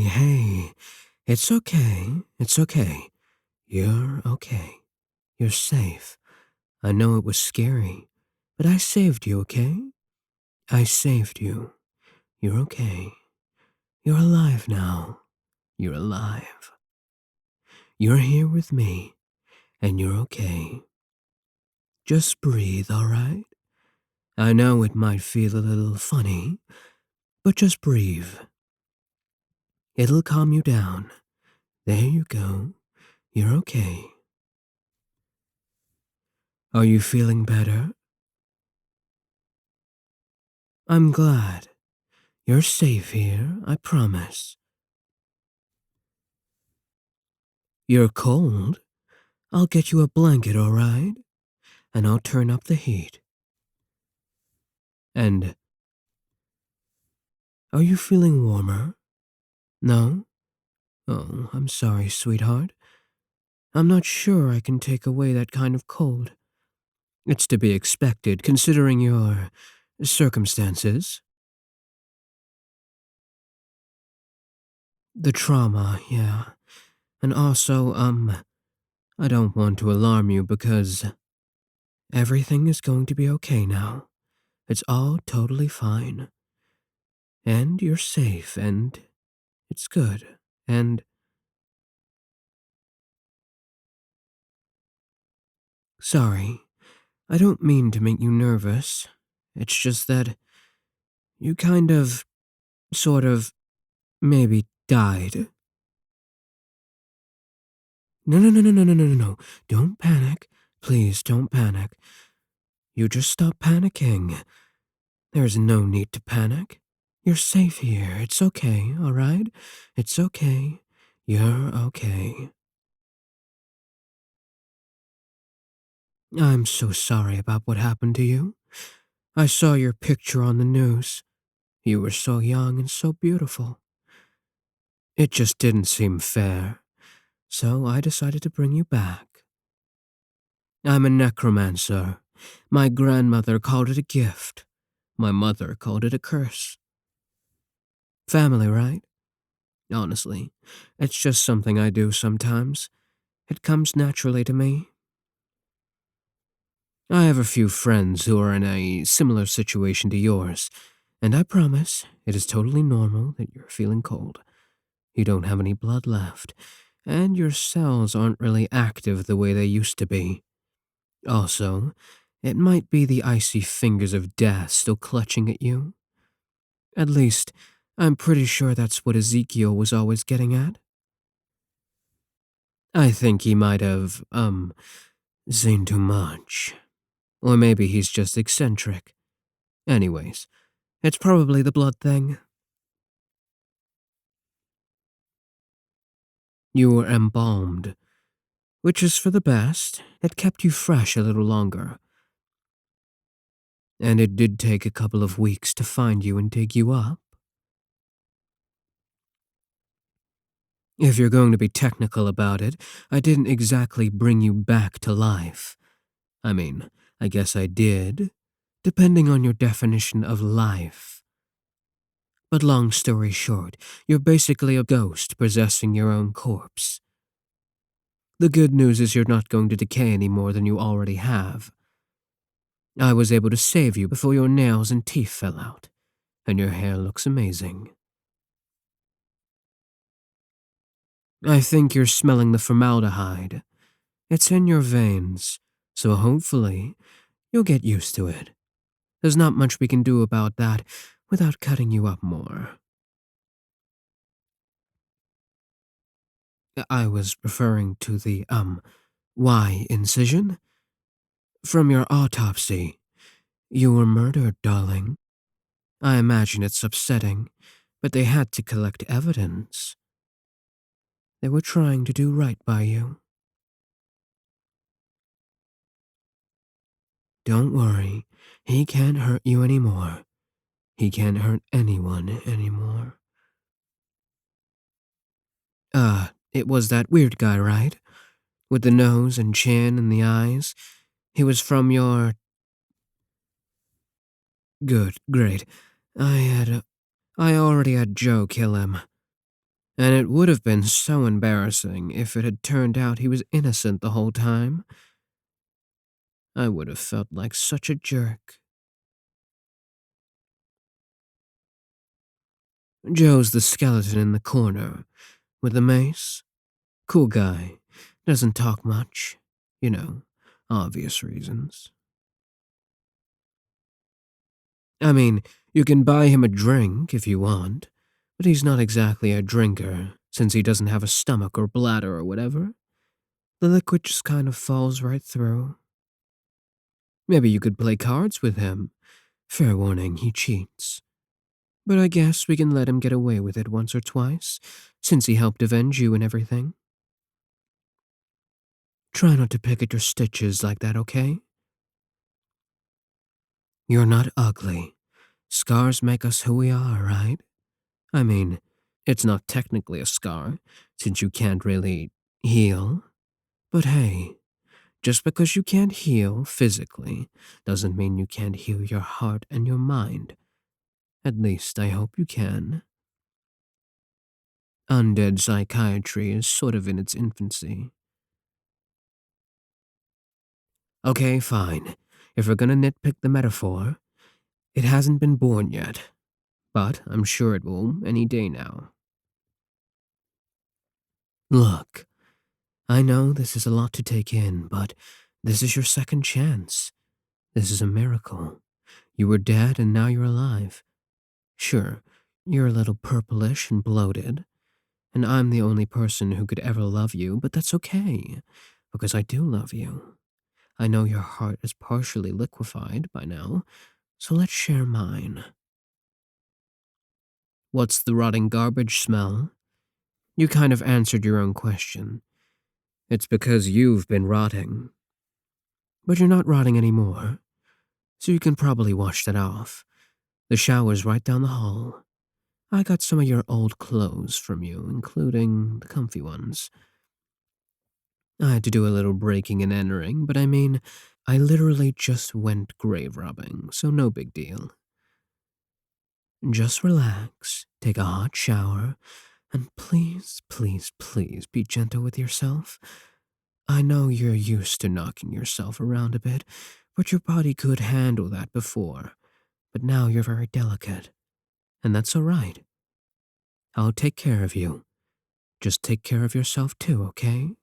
hey, it's okay, it's okay. You're okay. You're safe. I know it was scary, but I saved you, okay? I saved you. You're okay. You're alive now. You're alive. You're here with me, and you're okay. Just breathe, alright? I know it might feel a little funny, but just breathe. It'll calm you down. There you go. You're okay. Are you feeling better? I'm glad. You're safe here, I promise. You're cold? I'll get you a blanket, alright? And I'll turn up the heat. And are you feeling warmer? No? Oh, I'm sorry, sweetheart. I'm not sure I can take away that kind of cold. It's to be expected, considering your circumstances. The trauma, yeah. And also, I don't want to alarm you because everything is going to be okay now. It's all totally fine. And you're safe, and it's good. And sorry, I don't mean to make you nervous. It's just that you kind of, sort of, maybe died. No, no, no, no, no, no, no, no, no. Don't panic. Please don't panic. You just stop panicking. There's no need to panic. You're safe here. It's okay, alright? It's okay. You're okay. I'm so sorry about what happened to you. I saw your picture on the news. You were so young and so beautiful. It just didn't seem fair, so I decided to bring you back. I'm a necromancer. My grandmother called it a gift. My mother called it a curse. Family, right? Honestly, it's just something I do sometimes. It comes naturally to me. I have a few friends who are in a similar situation to yours, and I promise it is totally normal that you're feeling cold. You don't have any blood left, and your cells aren't really active the way they used to be. Also, it might be the icy fingers of death still clutching at you. At least, I'm pretty sure that's what Ezekiel was always getting at. I think he might have, seen too much. Or maybe he's just eccentric. Anyways, it's probably the blood thing. You were embalmed, which is for the best. It kept you fresh a little longer. And it did take a couple of weeks to find you and dig you up. If you're going to be technical about it, I didn't exactly bring you back to life. I mean, I guess I did, depending on your definition of life. But long story short, you're basically a ghost possessing your own corpse. The good news is you're not going to decay any more than you already have. I was able to save you before your nails and teeth fell out, and your hair looks amazing. I think you're smelling the formaldehyde. It's in your veins, so hopefully you'll get used to it. There's not much we can do about that without cutting you up more. I was referring to the, Y incision? From your autopsy. You were murdered, darling. I imagine it's upsetting, but they had to collect evidence. They were trying to do right by you. Don't worry, he can't hurt you anymore. He can't hurt anyone anymore. It was that weird guy, right? With the nose and chin and the eyes. He was from your... Good, great. I already had Joe kill him. And it would have been so embarrassing if it had turned out he was innocent the whole time. I would have felt like such a jerk. Joe's the skeleton in the corner, with the mace. Cool guy. Doesn't talk much. You know, obvious reasons. I mean, you can buy him a drink if you want, but he's not exactly a drinker, since he doesn't have a stomach or bladder or whatever. The liquid just kind of falls right through. Maybe you could play cards with him. Fair warning, he cheats. But I guess we can let him get away with it once or twice, since he helped avenge you and everything. Try not to pick at your stitches like that, okay? You're not ugly. Scars make us who we are, right? I mean, it's not technically a scar, since you can't really heal. But hey, just because you can't heal physically doesn't mean you can't heal your heart and your mind. At least I hope you can. Undead psychiatry is sort of in its infancy. Okay, fine. If we're gonna nitpick the metaphor, it hasn't been born yet, but I'm sure it will any day now. Look, I know this is a lot to take in, but this is your second chance. This is a miracle. You were dead and now you're alive. Sure, you're a little purplish and bloated, and I'm the only person who could ever love you, but that's okay, because I do love you. I know your heart is partially liquefied by now, so let's share mine. What's the rotting garbage smell? You kind of answered your own question. It's because you've been rotting. But you're not rotting anymore, so you can probably wash that off. The shower's right down the hall. I got some of your old clothes from you, including the comfy ones. I had to do a little breaking and entering, but I mean, I literally just went grave robbing, so no big deal. Just relax, take a hot shower, and please, please, please be gentle with yourself. I know you're used to knocking yourself around a bit, but your body could handle that before. But now you're very delicate, and that's alright. I'll take care of you. Just take care of yourself too, okay?